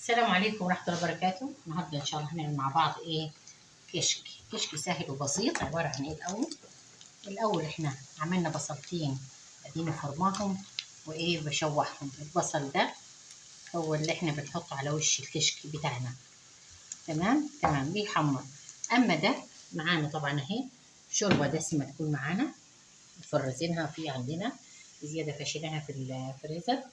السلام عليكم ورحمة الله وبركاته. النهارده إن شاء الله هنعمل مع بعض كشك سهل وبسيط. عبارة عن الأول إحنا عملنا بصلتين ادينا فرماهم بشوحهم. البصل ده هو اللي إحنا بنحطه على وش الكشك بتاعنا. تمام بيحمر. أما ده معانا طبعا أهي شوربة دسمة تكون معانا مفرزينها في عندنا زيادة فشيناها في الفريزر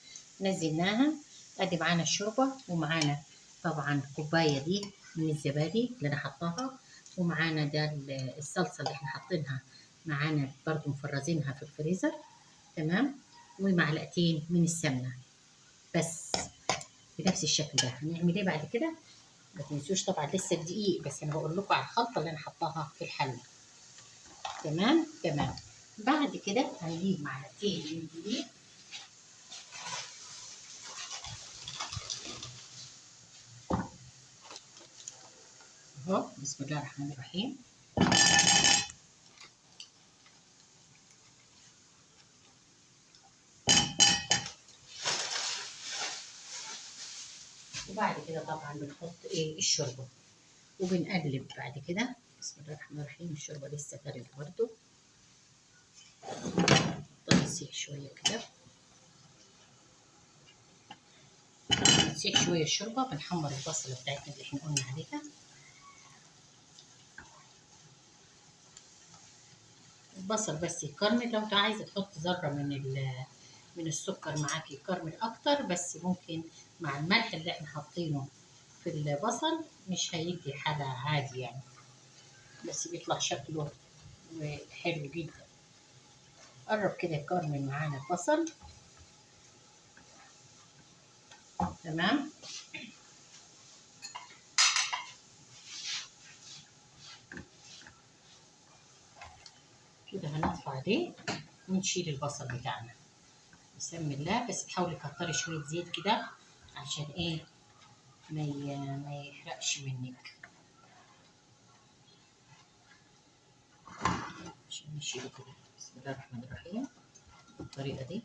نزلناها. ادي معانا الشوربه ومعانا طبعا كوبايه دي من الزبادي اللي انا حطاها، ومعانا ده الصلصه اللي احنا حاطينها معانا برضو مفرزينها في الفريزر. تمام. ومعلقتين من السمنه بس بنفس الشكل ده. هنعمل ايه بعد كده؟ ما تنسوش طبعا لسه الدقيق، بس انا بقول لكم على الخلطه اللي انا حطاها في الحله. تمام. بعد كده هنجيب معلقتين من الدقيق اهو. بسم الله الرحمن الرحيم. وبعد كده طبعا بنحط الشوربه وبنقلب بعد كده. بسم الله الرحمن الرحيم. الشوربه لسه بارده برده، تسيح شويه كده، تسيح شويه الشوربه. بنحمر البصله بتاعتنا اللي احنا قلنا عليها. البصل بس يكرمل. لو انت عايزه تحط ذره من السكر معاكي يكرمل اكتر، بس ممكن مع الملح اللي احنا حاطينه في البصل مش هيدي حاجه عادي يعني، بس بيطلع شكله حلو جدا. قرب كده يكرمل معانا البصل. تمام. كده هنطفي عليه ونشيل البصل بتاعنا. بسم الله. بس تحاولي تكتري شويه زيت كده عشان ما يحرقش منك، عشان نشيله كده. بسم الله الرحمن الرحيم بالطريقه دي.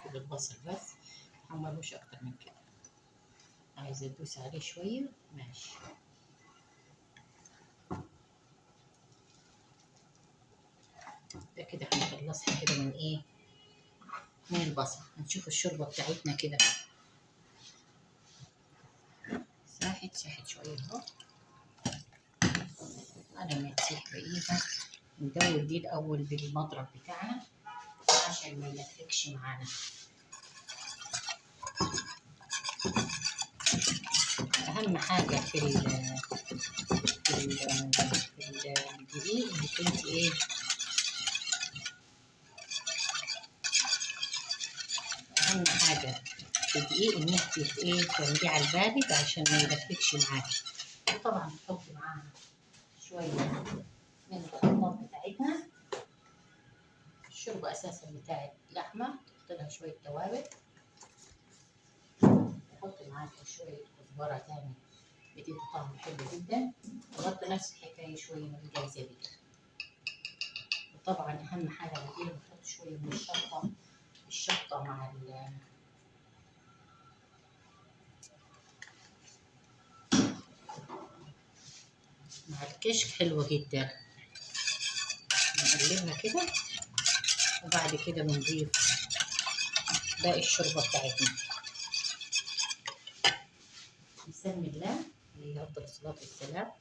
كده البصل بس، محمروش اكتر من كده. عايزه تدوسي عليه شويه ماشي. ده كده هنخلصها كده من البصل. هنشوف الشوربه بتاعتنا كده ساحت شويه اهو. على ما تسيح بايدها ندور دي الاول بالمضرب بتاعنا عشان ما يلفكش معانا. اهم حاجه في الدقيق انك انت اهم حاجه في الدقيق ان انت تعمليه على البارد عشان ما يلفكش معاكي. وطبعا تحطي معاها شويه من الخلطات بتاعتنا. الشوربه اساسا بتاعت لحمه، تحط لها شويه توابل، تحطي معاها شويه كزبره تاني بتدي طعم حلو جدا، وبرضه نفس الحكايه شويه من الجنزبيل. وطبعا اهم حاجه بديها بنحط شويه من الشطه مع الكشك حلوه جدا. نقلبها كده وبعد كده بنضيف باقي الشوربه بتاعتنا. بسم الله عليه افضل الصلاه والسلام.